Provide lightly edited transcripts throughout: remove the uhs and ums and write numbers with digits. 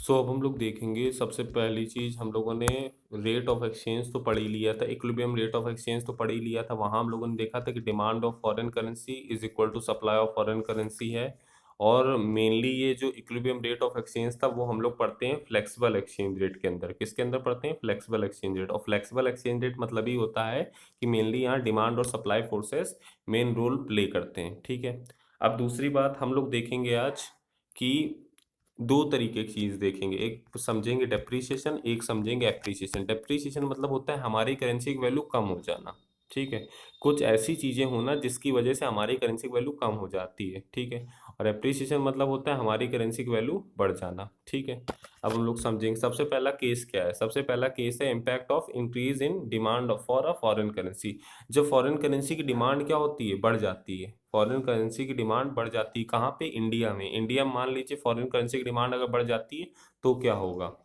सो अब हम लोग देखेंगे, सबसे पहली चीज़ हम लोगों ने रेट ऑफ एक्सचेंज तो पढ़ ही लिया था, इक्विलिब्रियम रेट ऑफ एक्सचेंज तो पढ़ ही लिया था। वहाँ हम लोगों ने देखा था कि demand of foreign currency is equal to supply of foreign currency है। और मेनली ये जो इक्विलिब्रियम रेट ऑफ एक्सचेंज था वो हम लोग पढ़ते हैं फ्लेक्सिबल एक्सचेंज रेट के अंदर। किसके अंदर पढ़ते हैं? Flexible exchange rate. और फ्लेक्सिबल एक्सचेंज रेट मतलब ही होता है कि मेनली यहाँ डिमांड और supply forces main role play करते हैं। ठीक है। अब दूसरी बात हम लोग देखेंगे आज कि दो तरीके की चीज देखेंगे, एक समझेंगे डेप्रीशिएशन, एक समझेंगे एप्रीशिएशन। डेप्रीशिएशन मतलब होता है हमारी करेंसी की वैल्यू कम हो जाना। ठीक है। कुछ ऐसी चीजें होना जिसकी वजह से हमारी करेंसी की वैल्यू कम हो जाती है। ठीक है। और एप्रीशिएशन मतलब होता है हमारी करेंसी की वैल्यू बढ़ जाना। ठीक है। अब हम लोग समझेंगे सबसे पहला केस क्या है। सबसे पहला केस है impact of increase in demand for a foreign currency. जब फॉरेन करेंसी की डिमांड क्या होती है? बढ़ जाती है। फॉरेन करेंसी की डिमांड बढ़ जाती है कहाँ पे? इंडिया में। इंडिया में मान लीजिए फॉरेन करेंसी की डिमांड अगर बढ़ जाती है तो क्या होगा?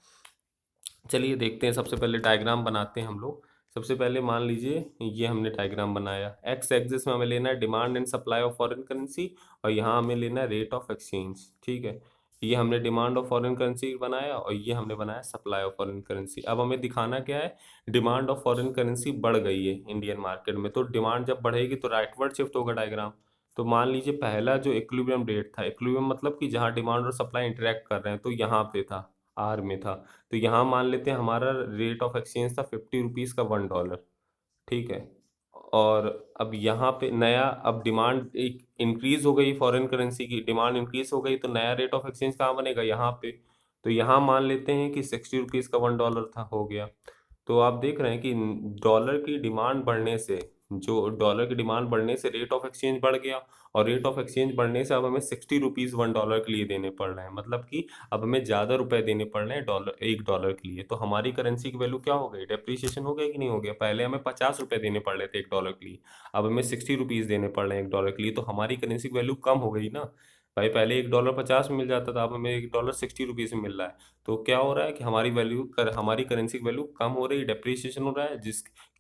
चलिए देखते हैं। सबसे पहले डायग्राम बनाते हैं हम लोग। सबसे पहले मान लीजिए ये हमने डायग्राम बनाया। एक्स एक्सिस में हमें लेना है demand and supply of foreign currency, और यहाँ हमें लेना है रेट ऑफ एक्सचेंज। ठीक है। ये हमने डिमांड ऑफ फॉरेन करेंसी बनाया और ये हमने बनाया सप्लाई ऑफ फॉरेन करेंसी। अब हमें दिखाना क्या है? डिमांड ऑफ फॉरेन करेंसी बढ़ गई है इंडियन मार्केट में, तो डिमांड जब बढ़ेगी तो राइटवर्ड शिफ्ट होगा डायग्राम। तो मान लीजिए पहला जो इक्विलिब्रियम रेट था, इक्विलिब्रियम मतलब कि जहाँ डिमांड और सप्लाई इंटरेक्ट कर रहे हैं, तो यहाँ पे था, आर में था। तो यहाँ मान लेते हैं हमारा रेट ऑफ एक्सचेंज था 50 रुपीज़ का $1। ठीक है। और अब यहाँ पे नया, अब डिमांड एक इंक्रीज हो गई, फॉरेन करेंसी की डिमांड इंक्रीज हो गई, तो नया रेट ऑफ एक्सचेंज कहाँ बनेगा? यहाँ पे। तो यहाँ मान लेते हैं कि 60 रुपीज़ का $1 था, हो गया। तो आप देख रहे हैं कि डॉलर की डिमांड बढ़ने से, जो डॉलर की डिमांड बढ़ने से रेट ऑफ एक्सचेंज बढ़ गया। और रेट ऑफ एक्सचेंज बढ़ने से अब हमें 60 रुपीज़ $1 के लिए देने पड़ रहे हैं, मतलब कि अब हमें ज़्यादा रुपए देने पड़ रहे हैं डॉलर, $1 के लिए। तो हमारी करेंसी की वैल्यू क्या हो गई? डेप्रिसिएशन हो गया कि नहीं हो गया? पहले हमें 50 रुपए देने पड़ रहे थे $1 के लिए, अब हमें 60 रुपीज़ देने पड़ रहे हैं $1 के लिए। तो हमारी करेंसी की वैल्यू कम हो गई ना भाई। पहले $1 50 में मिल जाता था, अब हमें $1 60 रुपीज़ में मिल रहा है। तो क्या हो रहा है कि हमारी करेंसी की वैल्यू कम हो रही है, डेप्रिसिएशन हो रहा है।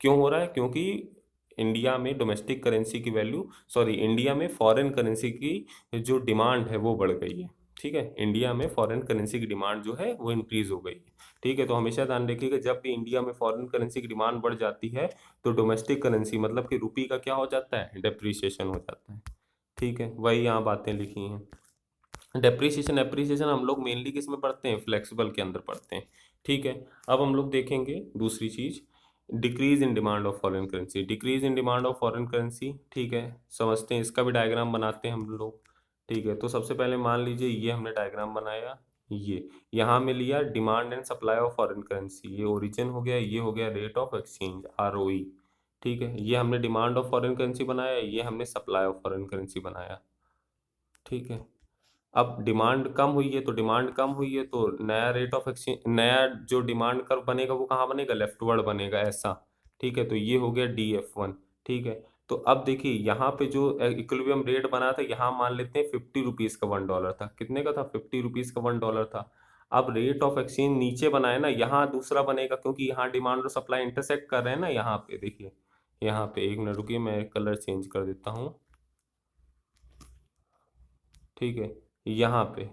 क्यों हो रहा है? क्योंकि इंडिया में डोमेस्टिक करेंसी की वैल्यू, सॉरी, इंडिया में फॉरेन करेंसी की जो डिमांड है वो बढ़ गई है। ठीक है। इंडिया में फॉरेन करेंसी की डिमांड जो है वो इंक्रीज हो गई है। ठीक है। तो हमेशा ध्यान रखिएगा, जब भी इंडिया में फॉरेन करेंसी की डिमांड बढ़ जाती है तो डोमेस्टिक करेंसी मतलब कि रुपी का क्या हो जाता है? डेप्रिसिएशन हो जाता है। ठीक है। वही यहाँ बातें लिखी हैं। डेप्रिसिएशन एप्रिसिएशन हम लोग मेनली किस में पढ़ते हैं? फ्लेक्सिबल के अंदर पढ़ते हैं। ठीक है। अब हम लोग देखेंगे दूसरी चीज, decrease in demand of foreign currency. Decrease in demand of foreign currency, ठीक है, समझते हैं। इसका भी डायग्राम बनाते हैं हम लोग। ठीक है। तो सबसे पहले मान लीजिए ये हमने डायग्राम बनाया। ये यहाँ में लिया demand and supply of foreign currency, ये ओरिजिन हो गया, ये हो गया रेट ऑफ एक्सचेंज, ROE। ठीक है। ये हमने डिमांड ऑफ फॉरेन करेंसी बनाया, ये हमने सप्लाई ऑफ फॉरेन करेंसी बनाया। ठीक है। अब डिमांड कम हुई है, तो डिमांड कम हुई है तो नया रेट ऑफ एक्सचेंज, नया जो डिमांड कर्व बनेगा वो कहाँ बनेगा? लेफ्टवर्ड बनेगा, ऐसा। ठीक है। तो ये हो गया DF1। ठीक है। तो अब देखिए यहाँ पे जो इक्विलिब्रियम रेट बना था, यहाँ मान लेते हैं 50 रुपीज़ का $1 था। कितने का था? 50 रुपीज़ का $1 था। अब रेट ऑफ एक्सचेंज नीचे बनाए ना, यहाँ दूसरा बनेगा, क्योंकि यहाँ डिमांड और सप्लाई इंटरसेक्ट कर रहे हैं ना। यहाँ पे देखिए, यहाँ पे एक मिनट रुकिए, मैं कलर चेंज कर देता हूँ। ठीक है। यहाँ पे,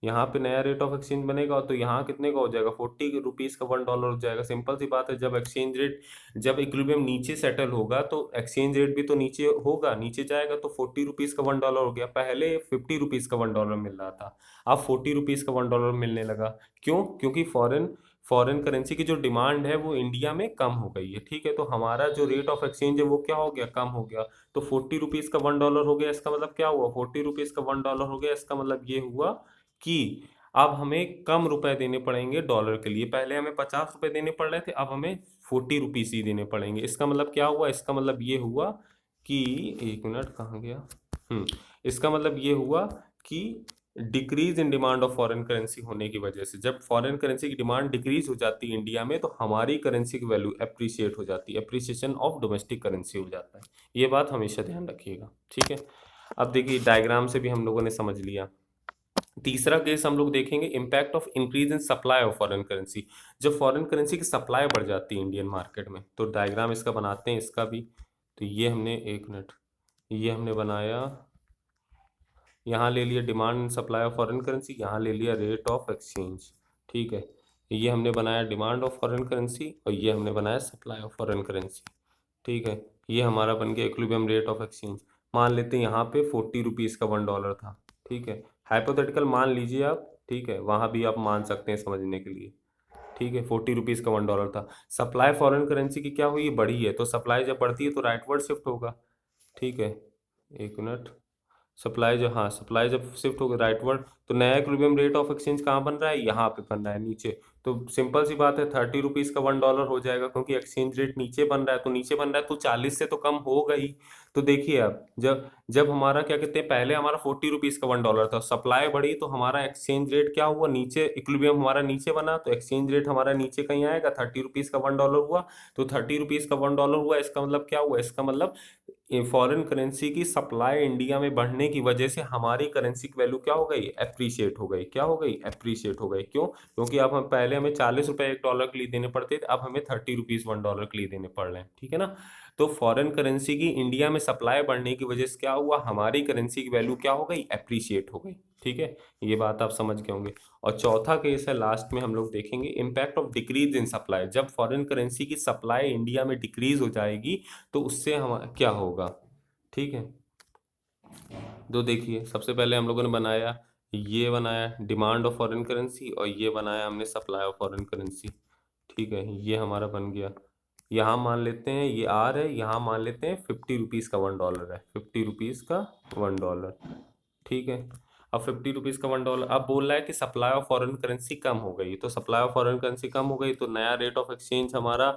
यहाँ पे नया रेट ऑफ एक्सचेंज बनेगा, तो यहाँ कितने का हो जाएगा? 40 रुपीज़ का $1 हो जाएगा। सिंपल सी बात है, जब एक्सचेंज रेट, जब इक्विलिब्रियम नीचे सेटल होगा तो एक्सचेंज रेट भी तो नीचे होगा, नीचे जाएगा। तो 40 रुपीज़ का $1 हो गया। पहले 50 रुपीज़ का $1 मिल रहा था, अब 40 रुपीज़ का $1 मिलने लगा। क्यों? क्योंकि फॉरेन फॉरेन करेंसी की जो डिमांड है वो इंडिया में कम हो गई है। ठीक है। तो हमारा जो रेट ऑफ एक्सचेंज है वो क्या हो गया? कम हो गया। तो 40 रुपीज़ का $1 हो गया। इसका मतलब क्या हुआ? 40 रुपीज़ का $1 हो गया। इसका मतलब ये हुआ कि अब हमें कम रुपए देने पड़ेंगे डॉलर के लिए। पहले हमें 50 रुपए देने पड़ रहे थे, अब हमें 40 रुपीज़ ही देने पड़ेंगे। इसका मतलब क्या हुआ? इसका मतलब ये हुआ कि, एक मिनट, कहाँ गया? हम्म इसका मतलब ये हुआ कि decrease in demand of foreign currency होने की वजह से, जब फॉरेन करेंसी की डिमांड डिक्रीज हो जाती है इंडिया में, तो हमारी करेंसी की वैल्यू एप्रिशिएट हो जाती है, एप्रिसिएशन ऑफ डोमेस्टिक करेंसी हो जाता है। ये बात हमेशा ध्यान रखिएगा। ठीक है। अब देखिए डायग्राम से भी हम लोगों ने समझ लिया। तीसरा केस हम लोग देखेंगे, impact of increase in supply of foreign currency. जब फॉरेन करेंसी की सप्लाई बढ़ जाती है इंडियन मार्केट में, तो डायग्राम इसका बनाते हैं, इसका भी। तो ये हमने, एक मिनट, ये हमने बनाया, यहाँ ले लिया demand and supply of foreign currency, यहाँ ले लिया रेट ऑफ एक्सचेंज। ठीक है, ये हमने बनाया डिमांड ऑफ फॉरेन करेंसी और ये हमने बनाया सप्लाई ऑफ फॉरेन करेंसी। ठीक है, ये हमारा बन गया इक्विलिब्रियम रेट ऑफ एक्सचेंज। मान लेते हैं यहाँ पे 40 रुपीज़ का $1 था। ठीक है, हाइपोथेटिकल मान लीजिए आप। ठीक है, वहाँ भी आप मान सकते हैं समझने के लिए। ठीक है, 40 रुपीज़ का $1 था। सप्लाई फॉरेन करेंसी की क्या हुई, बढ़ी है, तो सप्लाई जब बढ़ती है तो राइटवर्ड शिफ्ट होगा। ठीक है, एक मिनट। सप्लाई जो, हाँ, सप्लाई जब शिफ्ट होगा राइटवर्ड, तो नया इक्विलिब्रियम रेट ऑफ एक्सचेंज कहाँ बन रहा है, यहाँ पे बन रहा है नीचे। तो सिंपल सी बात है, 30 रुपीज़ का $1 हो जाएगा, क्योंकि एक्सचेंज रेट नीचे बन रहा है, तो नीचे बन रहा है तो 40 से तो कम होगा ही। तो देखिए अब जब जब हमारा क्या कहते हैं, पहले हमारा 40 रुपीज़ का $1 था, सप्लाई बढ़ी तो हमारा एक्सचेंज रेट क्या हुआ, नीचे, इक्विलिब्रियम हमारा नीचे बना, तो एक्सचेंज रेट हमारा नीचे कहीं आएगा, 30 रुपीज़ का $1 हुआ। तो 30 रुपीज़ का $1 हुआ, इसका मतलब क्या हुआ, इसका मतलब फॉरेन करेंसी की सप्लाई इंडिया में बढ़ने की वजह से हमारी करेंसी की वैल्यू क्या हो गई, एप्रिशिएट हो गई। क्या हो गई, एप्रिशिएट हो गई। क्यों, क्योंकि अब हम पहले हमें 40 रुपए $1 के लिए देने पड़ते थे, अब हमें 30 रुपीज़ $1 के लिए देने पड़ रहे हैं। ठीक है ना। तो फॉरेन करेंसी की इंडिया में सप्लाई बढ़ने की वजह से क्या हुआ, हमारी करेंसी की वैल्यू क्या हो गई, एप्रिशिएट हो गई। ठीक है, ये बात आप समझ गए होंगे। और चौथा केस है, लास्ट में हम लोग देखेंगे, impact of decrease in supply. जब फॉरेन करेंसी की सप्लाई इंडिया में डिक्रीज हो जाएगी तो उससे हम क्या होगा। ठीक है, तो देखिए सबसे पहले हम लोगों ने बनाया, ये बनाया डिमांड ऑफ फॉरेन करेंसी और ये बनाया हमने सप्लाई ऑफ फॉरेन करेंसी। ठीक है, ये हमारा बन गया। यहाँ मान लेते हैं ये आर है, यहाँ मान लेते हैं 50 रुपीज़ का $1 है, 50 रुपीज़ का $1। ठीक है, अब 50 रुपीज़ का $1, अब बोल रहा है कि सप्लाई ऑफ फॉरेन करेंसी कम हो गई, तो सप्लाई ऑफ फॉरेन करेंसी कम हो गई तो नया रेट ऑफ एक्सचेंज हमारा,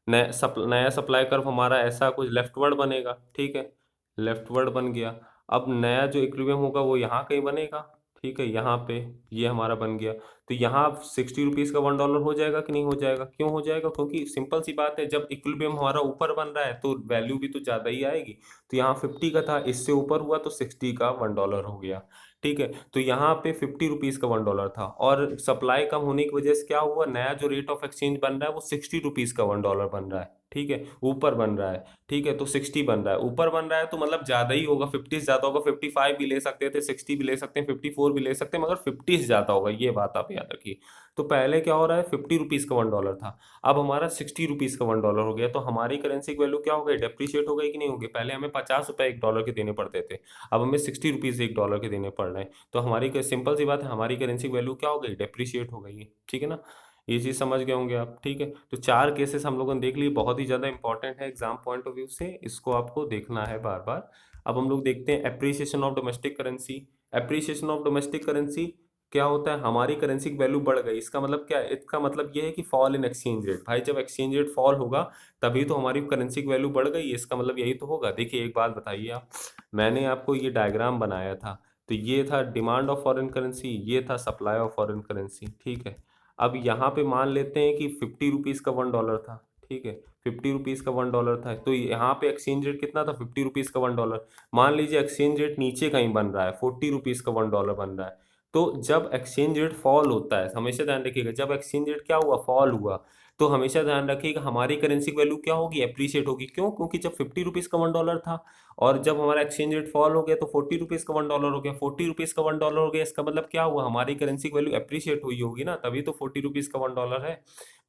नया सप्लाई कर्व हमारा ऐसा कुछ लेफ्टवर्ड बनेगा। ठीक है, लेफ्टवर्ड बन गया। अब नया जो इक्विलिब्रियम होगा वो यहाँ कहीं बनेगा। ठीक है, यहाँ पे ये हमारा बन गया। तो यहाँ 60 रुपीज़ का $1 हो जाएगा कि नहीं हो जाएगा, क्यों हो जाएगा, क्योंकि सिंपल सी बात है, जब इक्विलिब्रियम हमारा ऊपर बन रहा है तो वैल्यू भी तो ज़्यादा ही आएगी। तो यहाँ 50 का था, इससे ऊपर हुआ तो 60 का $1 हो गया। ठीक है, तो यहाँ पे 50 रुपीज़ का $1 था और सप्लाई कम होने की वजह से क्या हुआ, नया जो रेट ऑफ एक्सचेंज बन रहा है वो 60 रुपीज़ का $1 बन रहा है। ठीक है, ऊपर बन रहा है। ठीक है, तो 60 बन रहा है, ऊपर बन रहा है तो मतलब ज़्यादा ही होगा, 50 से ज़्यादा होगा। 55 भी ले सकते थे, 60 भी ले सकते हैं, 54 भी ले सकते हैं, मगर 50 से ज़्यादा होगा, ये बात आप याद रखिए। तो पहले क्या हो रहा है, 50 रुपीज़ का $1 था, अब हमारा 60 रुपीज़ का $1 हो गया, तो हमारी करेंसी की वैल्यू क्या हो गई, डेप्रिशिएट हो गई कि नहीं होगी। पहले हमें 50 रुपये $1 के देने पड़ते थे, अब हमें 60 रुपीज़ $1 के देने पड़ रहे हैं। तो हमारी सिंपल सी बात है, हमारी करेंसी की वैल्यू क्या हो गई, डेप्रिशिएट हो गई है। ठीक है ना, ये चीज़ समझ गए होंगे आप। ठीक है, तो 4 केसेस हम लोगों ने देख लिए, बहुत ही ज़्यादा इंपॉर्टेंट है एग्जाम पॉइंट ऑफ व्यू से, इसको आपको देखना है बार बार। अब हम लोग देखते हैं appreciation of domestic currency. Appreciation of domestic currency क्या होता है, हमारी करेंसी की वैल्यू बढ़ गई, इसका मतलब क्या है, इसका मतलब ये है कि फॉल इन एक्सचेंज रेट। भाई जब एक्सचेंज रेट फॉल होगा तभी तो हमारी करेंसी की वैल्यू बढ़ गई है, इसका मतलब यही तो होगा। देखिए एक बात बताइए आप, मैंने आपको ये डायग्राम बनाया था, तो ये था डिमांड ऑफ फॉरेन करेंसी, ये था सप्लाई ऑफ फॉरेन करेंसी। ठीक है, अब यहाँ पे मान लेते हैं कि 50 रुपीज़ का $1 था। ठीक है, 50 रुपीज़ का $1 था, तो यहाँ पे एक्सचेंज रेट कितना था, 50 रुपीज़ का $1। मान लीजिए एक्सचेंज रेट नीचे कहीं बन रहा है, 40 रुपीज़ का $1 बन रहा है। तो जब एक्सचेंज रेट फॉल होता है, हमेशा ध्यान रखिएगा, जब एक्सचेंज रेट क्या हुआ, फॉल हुआ, तो हमेशा ध्यान रखिएगा हमारी करेंसी की वैल्यू क्या होगी, एप्रिशिएट होगी। क्यों, क्योंकि जब 50 रुपीज़ का $1 था और जब हमारा एक्सचेंज रेट फॉल हो गया तो 40 रुपीज़ का $1 हो गया, 40 रुपीज़ का $1 हो गया, इसका मतलब क्या हुआ, हमारी करेंसी की वैल्यू एप्रिशिएट हुई होगी ना, तभी तो 40 रुपीज़ का $1 है।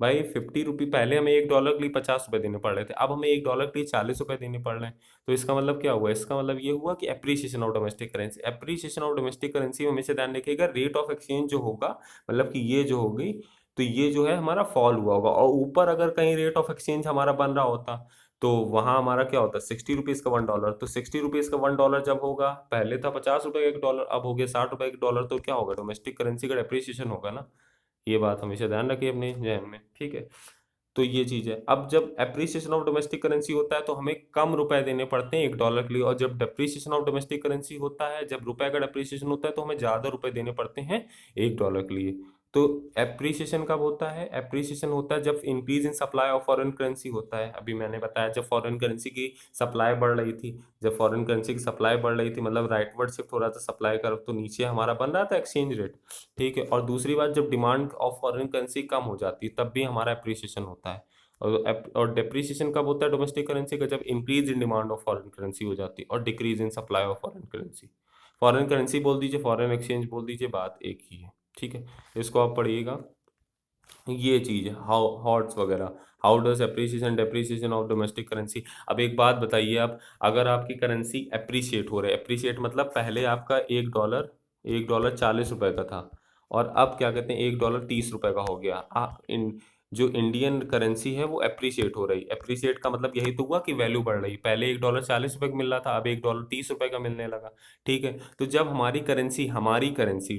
भाई 50 रुपये, पहले हमें $1 के लिए 50 रुपये देने पड़ रहे थे, अब हमें $1 के लिए 40 रुपये देने पड़ रहे हैं। तो इसका मतलब क्या हुआ, इसका मतलब ये हुआ कि appreciation of domestic currency. Appreciation of domestic currency में हमेशा ध्यान रखिएगा, रेट ऑफ एक्सचेंज जो होगा, मतलब कि ये जो होगी, तो ये जो है हमारा फॉल हुआ होगा, और ऊपर अगर कहीं रेट ऑफ एक्सचेंज हमारा बन रहा होता तो वहाँ हमारा क्या होता, 60 रुपीज़ का $1। तो 60 रुपीज़ का $1 जब होगा, पहले था 50 रुपये का $1, अब हो गया 60 रुपये का $1, तो क्या होगा, डोमेस्टिक करेंसी का डेप्रिसिएशन होगा ना। ये बात हमेशा ध्यान रखिए अपने जहन में। ठीक है, तो ये चीज़ है। अब जब एप्रिसिएशन ऑफ डोमेस्टिक करेंसी होता है तो हमें कम रुपए देने पड़ते हैं $1 के लिए, और जब डेप्रिसिएशन ऑफ डोमेस्टिक करेंसी होता है, जब रुपए का डेप्रिसिएशन होता है तो हमें ज़्यादा रुपए देने पड़ते हैं $1 के लिए। तो एप्रिसिएशन कब होता है, एप्रिसिएशन होता है जब increase in supply of foreign currency होता है। अभी मैंने बताया जब फॉरेन करेंसी की सप्लाई बढ़ रही थी, जब फॉरेन करेंसी की सप्लाई बढ़ रही थी मतलब राइटवर्ड शिफ्ट हो रहा था सप्लाई का, तो नीचे हमारा बन रहा था एक्सचेंज रेट। ठीक है, और दूसरी बात, जब डिमांड ऑफ फॉरेन करेंसी कम हो जाती है तब भी हमारा एप्रिसिएशन होता है। और डेप्रिसिएशन कब होता है डोमेस्टिक करेंसी का, जब increase in demand of foreign currency हो जाती है और decrease in supply of foreign currency. Foreign currency बोल दीजिए, फॉरेन एक्सचेंज बोल दीजिए, बात एक ही है। ठीक है, इसको आप पढ़िएगा। ये चीज है, हाउ हॉट्स वगैरह, how does appreciation depreciation of domestic currency. अब एक बात बताइए आप, अगर आपकी करेंसी अप्रिशिएट हो रहा है, अप्रिशिएट मतलब पहले आपका एक डॉलर 40 रुपए का था, और अब क्या कहते हैं, $1 30 का हो गया। इन जो इंडियन करेंसी है वो अप्रिशिएट हो रही, अप्रिशिएट का मतलब यही तो हुआ कि वैल्यू बढ़ रही, पहले $1 40 का मिल रहा था, अब $1 30 का मिलने लगा। ठीक है, तो जब हमारी करेंसी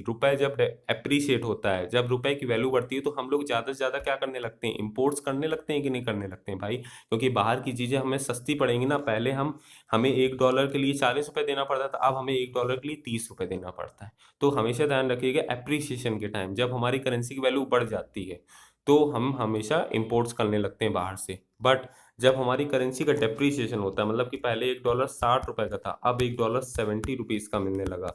रुपए जब अप्रिशिएट होता है, जब रुपए की वैल्यू बढ़ती है, तो हम लोग ज़्यादा से ज़्यादा क्या करने लगते हैं, इंपोर्ट्स करने लगते हैं कि नहीं करने लगते हैं भाई, क्योंकि बाहर की चीज़ें हमें सस्ती पड़ेंगी ना। पहले हमें $1 के लिए 40 रुपये देना पड़ता था, अब हमें $1 के लिए 30 रुपये देना पड़ता है। तो हमेशा ध्यान रखिएगा, अप्रिसिएशन के टाइम जब हमारी करेंसी की वैल्यू बढ़ जाती है, तो हम हमेशा इंपोर्ट्स करने लगते हैं बाहर से। बट जब हमारी करेंसी का डेप्रिसिएशन होता है, मतलब कि पहले $1 60 का था, अब $1 70 का मिलने लगा,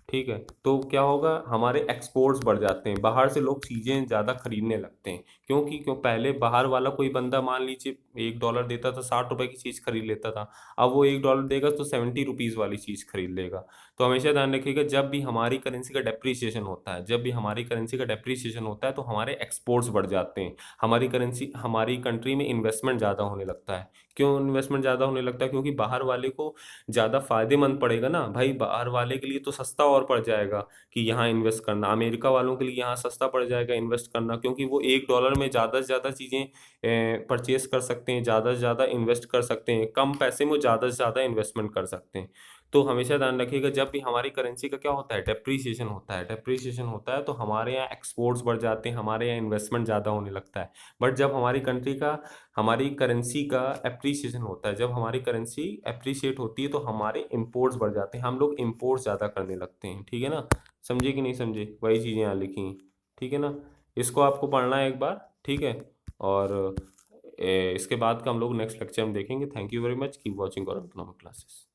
ठीक है, तो क्या होगा, हमारे एक्सपोर्ट्स बढ़ जाते हैं, बाहर से लोग चीज़ें ज़्यादा खरीदने लगते हैं। क्योंकि क्यों, पहले बाहर वाला कोई बंदा मान लीजिए $1 देता था, 60 रुपए की चीज़ खरीद लेता था, अब वो $1 देगा तो 70 रुपीज़ वाली चीज़ खरीद लेगा। तो हमेशा ध्यान रखिएगा, जब भी हमारी करेंसी का डेप्रिसिएशन होता है, जब भी हमारी करेंसी का डेप्रिसिएशन होता है, तो हमारे एक्सपोर्ट्स बढ़ जाते हैं, हमारी कंट्री में इन्वेस्टमेंट ज़्यादा होने लगता है। क्यों इन्वेस्टमेंट ज़्यादा होने लगता है, क्योंकि बाहर वाले को ज़्यादा फायदेमंद पड़ेगा ना भाई, बाहर वाले के लिए तो सस्ता और पड़ जाएगा कि यहाँ इन्वेस्ट करना, अमेरिका वालों के लिए यहाँ सस्ता पड़ जाएगा इन्वेस्ट करना, क्योंकि वो $1 में ज़्यादा से ज़्यादा चीज़ें परचेज कर सकते हैं, ज़्यादा से ज़्यादा इन्वेस्ट कर सकते हैं, कम पैसे में ज़्यादा से ज़्यादा इन्वेस्टमेंट कर सकते हैं। तो हमेशा ध्यान रखिएगा, जब भी हमारी करेंसी का क्या होता है, डेप्रीसिएशन होता है तो हमारे यहाँ एक्सपोर्ट्स बढ़ जाते हैं, हमारे यहाँ इन्वेस्टमेंट ज़्यादा होने लगता है। बट जब हमारी करेंसी का एप्रिसिएशन होता है, जब हमारी करेंसी एप्रिशिएट होती है, तो हमारे इंपोर्ट्स बढ़ जाते हैं, हम लोग इंपोर्ट्स ज़्यादा करने लगते हैं। ठीक है ना, समझे कि नहीं समझे, वही चीज़ें यहाँ लिखी हैं। ठीक है ना, इसको आपको पढ़ना है एक बार, ठीक है। और इसके बाद का हम लोग नेक्स्ट लेक्चर में देखेंगे। Thank you very much, keep watching और इकोनॉमिक क्लासेस।